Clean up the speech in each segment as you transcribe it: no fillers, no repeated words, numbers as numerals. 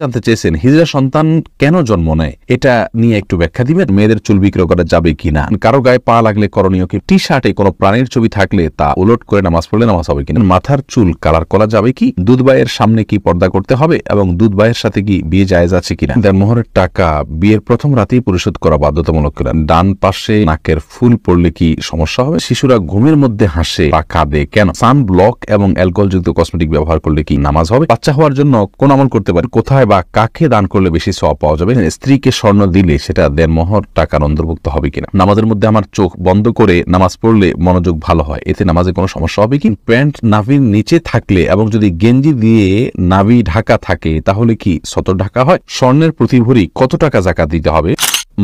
জানতে চেয়েছেন হিজড়া সন্তান কেন জন্ম নেয় এটা নিয়ে একটু ব্যাখ্যা দিবেন। মেয়েদের চুল বিক্রয় করা যাবে কিনা, কারো গায়ে পা লাগলে করণীয় কি, টি শার্টে কোনো প্রাণীর ছবি থাকলে তা উলট করে নামাজ পড়লে নামাজ হবে কিনা, মাথার চুল কালার করা যাবে কি, দুধ ভাইয়ের সামনে কি পর্দা করতে হবে এবং দুধ ভাইয়ের সাথে কি বিয়ে জায়েজ আছে কিনা, দেনমোহরের টাকা বিয়ের প্রথম রাতেই পরিশোধ করা বাধ্যতামূলক কিনা, ডান পাশে নাকের ফুল পড়লে কি সমস্যা হবে, শিশুরা ঘুমের মধ্যে হাসে বা কাঁদে কেন, সান ব্লক এবং অ্যালকোহলযুক্ত কসমেটিক ব্যবহার করলে কি নামাজ হবে, বাচ্চা হওয়ার জন্য কোন আমল করতে পারে, কোথায় বা কাকে দান করলে বেশি সওয়াব পাওয়া যাবে, স্ত্রীকে স্বর্ণ দিলে সেটা দেনমোহর টাকার অন্তর্ভুক্ত হবে কিনা, নামাজের মধ্যে আমার চোখ বন্ধ করে নামাজ পড়লে মনোযোগ ভালো হয়, এতে নামাজে কোনো সমস্যা হবে কি, প্যান্ট নাভির নিচে থাকলে এবং যদি গেঞ্জি দিয়ে নাভি ঢাকা থাকে তাহলে কি সতর ঢাকা হয়, স্বর্ণের প্রতি ভরি কত টাকা যাকাত দিতে হবে।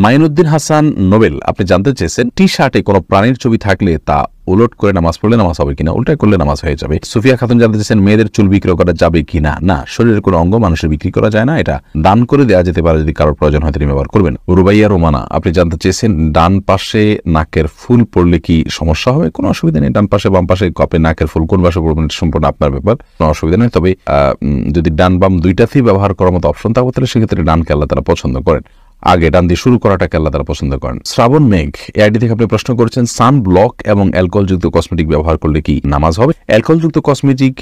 মাইনুদ্দিন হাসান নোবেল আপনি জানতে চেয়েছেন টি শার্টে কোনো প্রাণীর ছবি থাকলে তা উলট করে নামাজ পড়লে নামাজ হবে কিনা, উল্টা করলে নামাজ হয়ে যাবে। সুফিয়া খাতুন জানতে চেয়েছেন মেয়েদের চুল বিক্রয় করা যাবে কিনা, না, শরীরের কোনো অঙ্গ মানুষের বিক্রি করা যায় না, এটা দান করে দেওয়া যেতে পারে, যদি কারোর প্রয়োজন হয় তিনি ব্যবহার করবেন। রুবাইয়া রোমানা আপনি জানতে চেয়েছেন ডান পাশে নাকের ফুল পড়লে কি সমস্যা হবে, কোনো অসুবিধা নেই, ডান পাশে বাম পাশে আপনি নাকের ফুল কোন পাশে পড়বেন সম্পূর্ণ আপনার ব্যাপার, কোনো অসুবিধা নেই, তবে যদি ডান বাম দুইটাতেই ব্যবহার করার মতো অপশন থাকবে তাহলে সেক্ষেত্রে ডানকে আল্লাহ তারা পছন্দ করেন, আগে ডান দিয়ে শুরু করাটাকে আল্লাহ তারা পছন্দ করেন। শ্রাবণ মেঘ এআইডি থেকে আপনি প্রশ্ন করেছেন সান ব্লক এবং অ্যালকোহলযুক্ত কসমেটিক ব্যবহার করলে কি নামাজ হবে, অ্যালকোহলযুক্ত কসমেটিক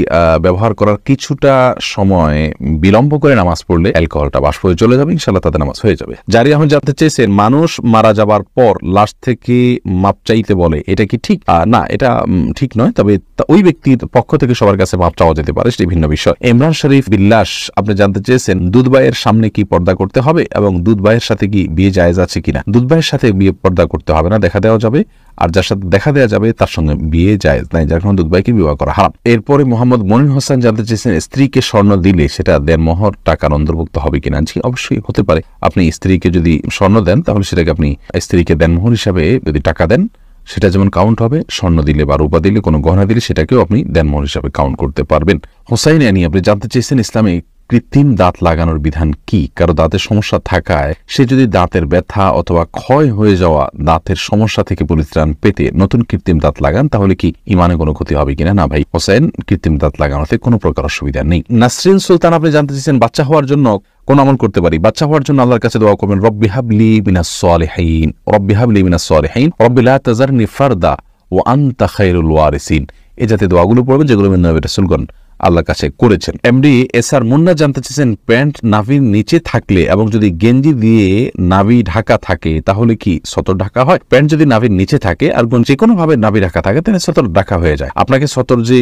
ব্যবহার করার কিছুটা সময় বিলম্ব করে নামাজ পড়লে অ্যালকোহলটা বাষ্প হয়ে চলে যাবে, ইনশাআল্লাহ তাদের নামাজ হয়ে যাবে। জারি আহমেদ জানতে চেয়েছেন মানুষ মারা যাবার পর লাশ থেকে মাপ চাইতে বলে, এটা কি ঠিক? না, এটা ঠিক নয়, তবে ওই ব্যক্তির পক্ষ থেকে সবার কাছে মাপ চাওয়া যেতে পারে, সেটি ভিন্ন বিষয়। ইমরান শরীফ বিল্লাস আপনি জানতে চেয়েছেন দুধ ভাইয়ের সামনে কি পর্দা করতে হবে এবং দুধ ভাইয়ের সাথে কি বিয়ে জায়েজ আছে কিনা, দুধ ভাইয়ের সাথে বিয়ে পর্দা করতে হবে না, দেখা দেওয়া যাবে, আর যার সাথে দেখা দেওয়া যাবে তার সঙ্গে বিয়ে জায়েজ নাই, যার কারণে দুধ ভাইকে বিবাহ করা হারাম। এরপরে মোহাম্মদ মনির হোসেন জানতে চেয়েছেন স্ত্রীকে স্বর্ণ দিলে সেটা দেনমোহর টাকার অন্তর্ভুক্ত হবে কিনা, জি অবশ্যই হতে পারে। আপনি স্ত্রীকে যদি স্বর্ণ দেন তাহলে সেটাকে আপনি স্ত্রীকে দেনমোহর হিসাবে যদি টাকা দেন সেটা যেমন কাউন্ট হবে, স্বর্ণ দিলে বা রূপা দিলে কোনো গহনা দিলে সেটাকেও আপনি দেনমোহর হিসাবে কাউন্ট করতে পারবেন। হোসাইন আনি আপনি জানতে চেয়েছেন ইসলামে কৃত্রিম দাঁত লাগানোর বিধান কি, কারো দাঁতের সমস্যা থাকায় সে যদি দাঁতের ব্যথা অথবা ক্ষয় হয়ে যাওয়া দাঁতের সমস্যা থেকে পরিত্রাণ পেতে নতুন কৃত্রিম দাঁত লাগান তাহলে কি ইমানে কোনো ক্ষতি হবে কিনা, না ভাই হোসেন, কৃত্রিম দাঁত লাগানোতে কোনো প্রকার অসুবিধা নেই। নাসরিন সুলতান আপনি জানতে চেয়েছেন বাচ্চা হওয়ার জন্য কোন আমল করতে পারি, বাচ্চা হওয়ার জন্য আল্লাহর কাছে দোয়া করবেন রব্বি হাবলি মিনাস সালিহিন, রব্বি হাবলি মিনাস সালিহিন, রব্বি লা তাজারনি ফারদা ওয়া আনতা খায়রুল ওয়ারিসিন, এই জাতীয় দোয়াগুলো পড়বেন যেগুলো নবী রাসূলগণ আল্লাহর কাছে করেছেন। এমডি এসআর মুন্না জানতে চেয়েছেন প্যান্ট নাভির নিচে থাকলে এবং যদি গেঞ্জি দিয়ে নাভি ঢাকা থাকে তাহলে কি সতর ঢাকা হয়, প্যান্ট যদি নাভির নিচে থাকে আর যে কোনো ভাবে নাভি ঢাকা থাকে তাহলে সতর ঢাকা হয়ে যায়। আপনাকে সতর যে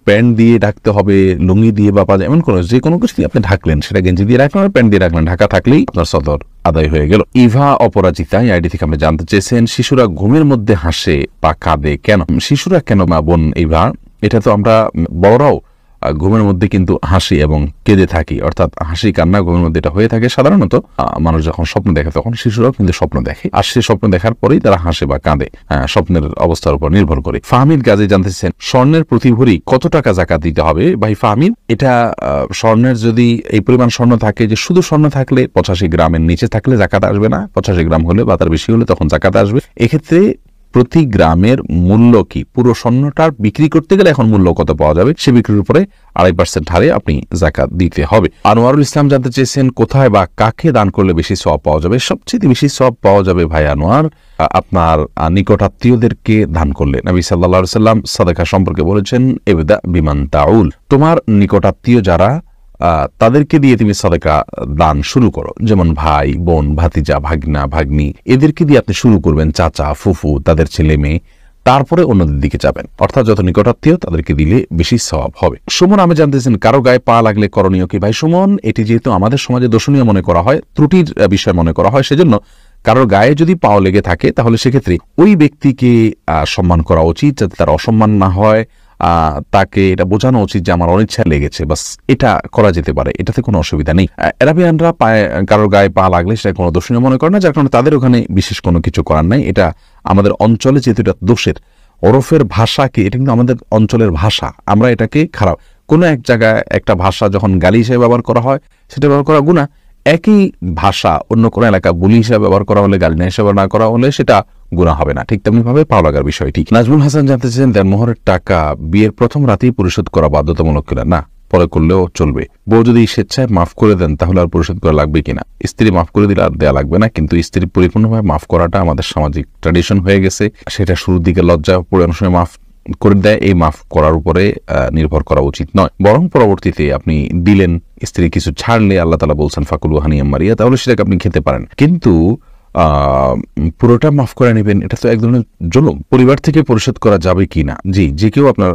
প্যান্ট দিয়ে ঢাকতে হবে, লুঙ্গি দিয়ে বা পাজা এমন কোনো যে কোনো কিছু আপনি ঢাকলেন, সেটা গেঞ্জি দিয়ে রাখলেন প্যান্ট দিয়ে রাখলেন, ঢাকা থাকলেই আপনার সতর আদায় হয়ে গেল। ইভা অপরাজিতা আইডি থেকে আপনি জানতে চেয়েছেন শিশুরা ঘুমের মধ্যে হাসে বা কাঁদে কেন, শিশুরা কেন মা বোন ইভা, এটা তো আমরা বড়রাও ঘুমের মধ্যে কিন্তু হাসি এবং কেঁদে থাকি, অর্থাৎ হাসি কান্না ঘুমের মধ্যে এটা হয়ে থাকে সাধারণত। মানুষ যখন স্বপ্ন দেখে তখন শিশুরাও কিন্তু স্বপ্ন দেখে, আর সে স্বপ্ন দেখার পরেই তারা হাসে বা কাঁদে, স্বপ্নের অবস্থার উপর নির্ভর করে। ফাহমিদ গাজী জানতেছেন স্বর্ণের প্রতি ভরি কত টাকা যাকাত দিতে হবে, ভাই ফাহমিদ এটা স্বর্ণের যদি এই পরিমাণ স্বর্ণ থাকে যে শুধু স্বর্ণ থাকলে 85 গ্রামের নিচে থাকলে যাকাত আসবে না, 85 গ্রাম হলে বা তার বেশি হলে তখন যাকাত আসবে। এক্ষেত্রে প্রতি গ্রামের মূল্য কি, পুরো স্বর্ণটার বিক্রি করতে গেলে এখন মূল্য কত পাওয়া যাবে সে বিক্রির উপরে 2.5% হারে আপনি যাকাত দিতে হবে। আনোয়ারুল ইসলাম জানতে চেয়েছেন কোথায় বা কাকে দান করলে বেশি সওয়াব পাওয়া যাবে, সবচেয়ে বেশি সওয়াব পাওয়া যাবে ভাই আনোয়ার আপনার নিকটাত্মীয়দেরকে দান করলে। নবী সাল্লাল্লাহু আলাইহি ওয়াসাল্লাম সাদাকা সম্পর্কে বলেছেন ইবদা বিমান তাউল, তোমার নিকটাত্মীয় যারা তাদেরকে দিয়ে তুমি সাদাকা দান শুরু করো, যেমন ভাই বোন ভাতিজা ভাগনা ভাগ্নি এদেরকে দিয়ে আপনি শুরু করবেন, চাচা ফুফু তাদের ছেলে মেয়ে, তারপরে অন্যদের দিকে যাবেন, অর্থাৎ যত নিকটাত্মীয় তাদেরকে দিলে বেশি সওয়াব হবে। সুমন আমি জানতেছেন কারো গায়ে পা লাগলে করণীয় কি, ভাই সুমন এটি যেহেতু আমাদের সমাজে দর্শনীয় মনে করা হয়, ত্রুটির বিষয় মনে করা হয়, সেজন্য কারোর গায়ে যদি পাও লেগে থাকে তাহলে সেক্ষেত্রে ওই ব্যক্তিকে সম্মান করা উচিত যাতে তার অসম্মান না হয়, তাকে এটা বোঝানো উচিত যে আমার অনিচ্ছা লেগেছে, বাস এটা করা যেতে পারে, এটাতে কোনো অসুবিধা নেই। আরাবিয়ানরা কারোর গায়ে পা লাগলে সেটা কোনো দোষণীয় মনে করে না, যার কারণে তাদের ওখানে বিশেষ কোনো কিছু করার নাই। এটা আমাদের অঞ্চলে যেহেতু এটা দোষের ওরফের ভাষাকে, এটা কিন্তু আমাদের অঞ্চলের ভাষা, আমরা এটাকে খারাপ কোনো এক জায়গায় একটা ভাষা যখন গালি হিসেবে ব্যবহার করা হয় সেটা ব্যবহার করা গুনাহ, একই ভাষা অন্য কোনো এলাকা বুলি হিসেবে ব্যবহার করা হলে, গালি হিসেবে না করা হলে সেটা গুনাহ হবে না। ঠিক তেমনি ভাবে পাও লাগার বিষয়টি। নাজমুল হাসান জানতে চেয়েছেন দেনমোহরের টাকা বিয়ের প্রথম রাতেই পরিশোধ করা বাধ্যতামূলক কিনা, না, পরে করলেও চলবে। বউ যদি স্বেচ্ছায় মাফ করে দেন তাহলে আর পরিশোধ করা লাগবে কিনা? স্ত্রী মাফ করে দিলে আর দেওয়া লাগবে না, কিন্তু স্ত্রী পরিপূর্ণভাবে মাফ করাটা আমাদের সামাজিক ট্র্যাডিশন হয়ে গেছে। সেটা শুরুর দিকে লজ্জা পড়ে অনেক সময় মাফ করে দেয়, এই মাফ করার উপরে নির্ভর করা উচিত নয়। বরং পরবর্তীতে আপনি দিলেন, স্ত্রী কিছু ছাড়লে আল্লাহ তাআলা বলছেন ফাকুলু হানিয়াম মারিয়া, তাহলে সেটাকে আপনি খেতে পারেন, কিন্তু পুরোটা মাফ করে নেবেন, এটা তো এক ধরনের জুলুম। পরিবার থেকে পরিশোধ করা যাবে কি না? জি, যে কেউ আপনার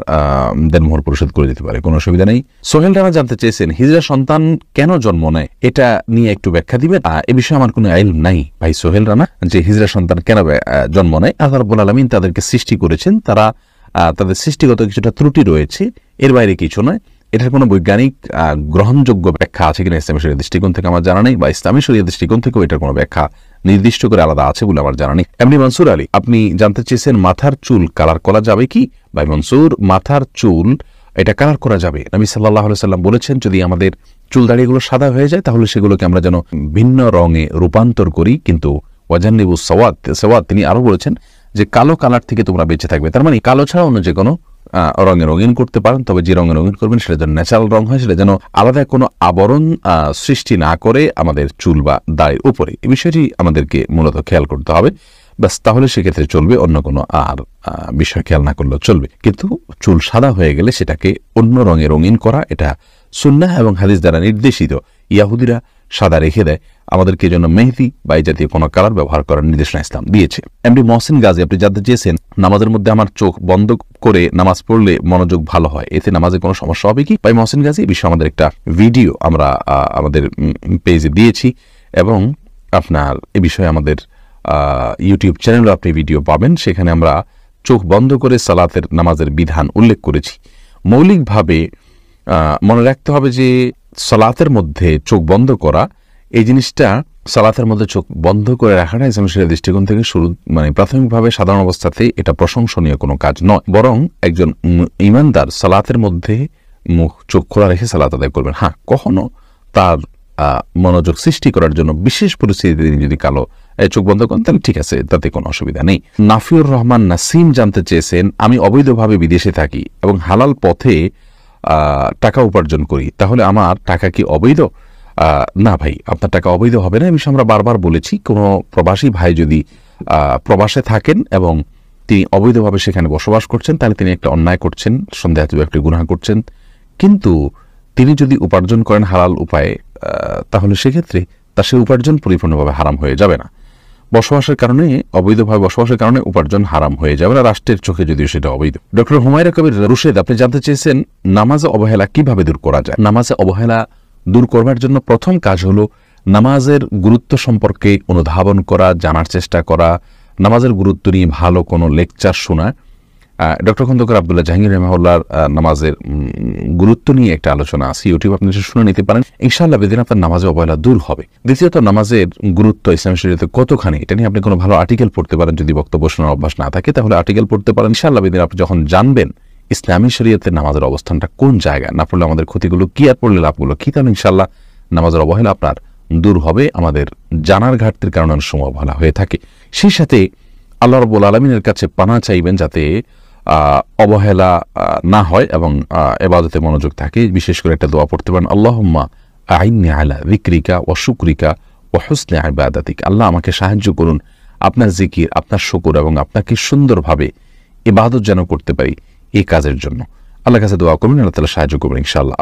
দেনমোহর পরিশোধ করে দিতে পারে, কোনো অসুবিধা নেই। সোহেল রানা জানতে চেয়েছেন হিজড়া সন্তান কেন জন্ম নেয়, এটা নিয়ে একটু ব্যাখ্যা দিবেন। এ বিষয়ে আমার কোনো ইলম নাই ভাই সোহেল রানা, যে হিজড়া সন্তান কেন জন্ম নেয়। আল্লাহ রাব্বুল আলামিন তাদেরকে সৃষ্টি করেছেন, তারা তাদের সৃষ্টিগত কিছুটা ত্রুটি রয়েছে, এর বাইরে কিছু নয়। এটার কোনো বৈজ্ঞানিক গ্রহণযোগ্য ব্যাখ্যা আছে কিনা ইসলামী শরীয়তের দৃষ্টিকোণ থেকে আমার জানা নেই, বা ইসলামী শরীয়তের দৃষ্টিকোণ থেকেও এটার কোনো ব্যাখ্যা নির্দিষ্ট করে আলাদা আছে বলে আমার জানা নেই। এমনি মনসুর আলী আপনি জানতে চেয়েছেন মাথার চুল কালার করা যাবে কি? ভাই মনসুর, মাথার চুল এটা কালার করা যাবে। নবী সাল্লাল্লাহু আলাইহি সাল্লাম বলেছেন যদি আমাদের চুল দাড়িগুলো সাদা হয়ে যায় তাহলে সেগুলোকে আমরা যেন ভিন্ন রঙে রূপান্তর করি, কিন্তু ওয়াজান্নিবু সাওয়াদ তিনি আরো বলেছেন যে কালো কালার থেকে তোমরা বেঁচে থাকবে। তার মানে কালো ছাড়া অন্য যে কোনো রঙে রঙিন করতে পারেন, তবে যে রঙে রঙিন করবেন সেটা যেন ন্যাচারাল রং হয়, সেটা যেন আলাদা কোনো আবরণ সৃষ্টি না করে আমাদের চুল বা দাড়ির উপরে। এই বিষয়টি আমাদেরকে মূলত খেয়াল করতে হবে, ব্যাস, তাহলে সেক্ষেত্রে চলবে, অন্য কোনো আর বিষয় খেয়াল না করলেও চলবে। কিন্তু চুল সাদা হয়ে গেলে সেটাকে অন্য রঙে রঙিন করা এটা সুন্নাহ এবং হাদিস দ্বারা নির্দেশিত। ইয়াহুদিরা সাদা রেখে দেয়, আমাদেরকে জন্য মেহেদি বা এই জাতীয় কোনো কালার ব্যবহার করার নির্দেশনা ইসলাম দিয়েছে। এমডি মহসিন গাজী আপনি জানতে চেয়েছেন নামাজের মধ্যে আমার চোখ বন্ধ করে নামাজ পড়লে মনোযোগ ভালো হয়, এতে নামাজে কোনো সমস্যা হবে কি? ভাই মহসিন গাজী, এই বিষয়ে আমাদের একটা ভিডিও আমরা আমাদের পেজে দিয়েছি, এবং আপনার এ বিষয়ে আমাদের ইউটিউব চ্যানেলে আপনি ভিডিও পাবেন। সেখানে আমরা চোখ বন্ধ করে সালাতের নামাজের বিধান উল্লেখ করেছি। মৌলিকভাবে মনে রাখতে হবে যে সালাতের মধ্যে চোখ বন্ধ করা, এই জিনিসটা সালাতের মধ্যে চোখ বন্ধ করে রাখাটা ইসলামী শরীয়তের দৃষ্টিকোণ থেকে প্রাথমিকভাবে সাধারণ অবস্থাতে এটা প্রশংসনীয় কোনো কাজ নয়, বরং একজন ঈমানদার সালাতের মধ্যে চোখ খোলা রেখে সালাত আদায় করবেন। হ্যাঁ, কখনো তার মনোযোগ সৃষ্টি করার জন্য বিশেষ পরিস্থিতিতে তিনি যদি চোখ বন্ধ করেন তাহলে ঠিক আছে, তাতে কোনো অসুবিধা নেই। নাফিউর রহমান নাসিম জানতে চেয়েছেন আমি অবৈধভাবে বিদেশে থাকি এবং হালাল পথে টাকা উপার্জন করি, তাহলে আমার টাকা কি অবৈধ? না ভাই, আপনার টাকা অবৈধ হবে না। এই বিষয়ে আমরা বারবার বলেছি, কোনো প্রবাসী ভাই যদি প্রবাসে থাকেন এবং তিনি অবৈধভাবে সেখানে বসবাস করছেন তাহলে তিনি একটা অন্যায় করছেন, সন্দেহাতীত একটি গুনাহ করছেন। কিন্তু তিনি যদি উপার্জন করেন হালাল উপায়ে, তাহলে সেক্ষেত্রে তার সে উপার্জন পরিপূর্ণভাবে হারাম হয়ে যাবে না। বসবাসের কারণে, অবৈধভাবে বসবাসের কারণে উপার্জন হারাম হয়ে যাবে না, রাষ্ট্রের চোখে যদিও সেটা অবৈধ। ডক্টর হুমায়রা কবির রুশেদ আপনি জানতে চেয়েছেন নামাজে অবহেলা কিভাবে দূর করা যায়। নামাজে অবহেলা দূর করবার জন্য প্রথম কাজ হলো নামাজের গুরুত্ব সম্পর্কে অনুধাবন করা, জানার চেষ্টা করা, নামাজের গুরুত্ব নিয়ে ভালো কোনো লেকচার শোনা। ডক্টর খন্দকার আব্দুল্লাহ জাহাঙ্গীর রাহিমাহুল্লাহর নামাজের গুরুত্ব নিয়ে একটা আলোচনা আছে, ইউটিউব আপনি শুনে নিতে পারেন। ইনশাআল্লাহ বেদিন আপনার নামাজে অবহেলা দূর হবে। দ্বিতীয়ত, নামাজের গুরুত্ব ইসলামী শরীয়তে কতখানি, এটা নিয়ে আপনি কোনো ভালো আর্টিকেল পড়তে পারেন। যদি বক্তব্য শোনার অভ্যাস না থাকে তাহলে আর্টিকেল পড়তে পারেন। ইনশাআল্লাহ বেদিন আপনি যখন জানবেন ইসলামী শরীয়তের নামাজের অবস্থানটা কোন জায়গায়, না পড়লে আমাদের ক্ষতিগুলো কি আর পড়লে লাভগুলো কি, তাহলে ইনশাআল্লাহ নামাজের অবহেলা আপনার দূর হবে। আমাদের জানার ঘাটতির কারণে অনেক সময় অবহেলা হয়ে থাকে। সেই সাথে আল্লাহ রাব্বুল আলামিনের কাছে পানা চাইবেন যাতে অবহেলা না হয় এবং ইবাদতে মনোযোগ থাকে। বিশেষ করে একটা দোয়া পড়তে পারেন, আল্লাহুম্মা আইন্নি আলা যিকরিকা ওয়া শুকরিকা ওয়া হুসনি ইবাদাতিক। আল্লাহ আমাকে সাহায্য করুন আপনার জিকির, আপনার শুকর এবং আপনাকে সুন্দরভাবে ইবাদত যেন করতে পারি, এই কাজের জন্য আল্লাহর কাছে দোয়া করবেন, আল্লাহ তাআলা সাহায্য করবেন ইনশাআল্লাহ।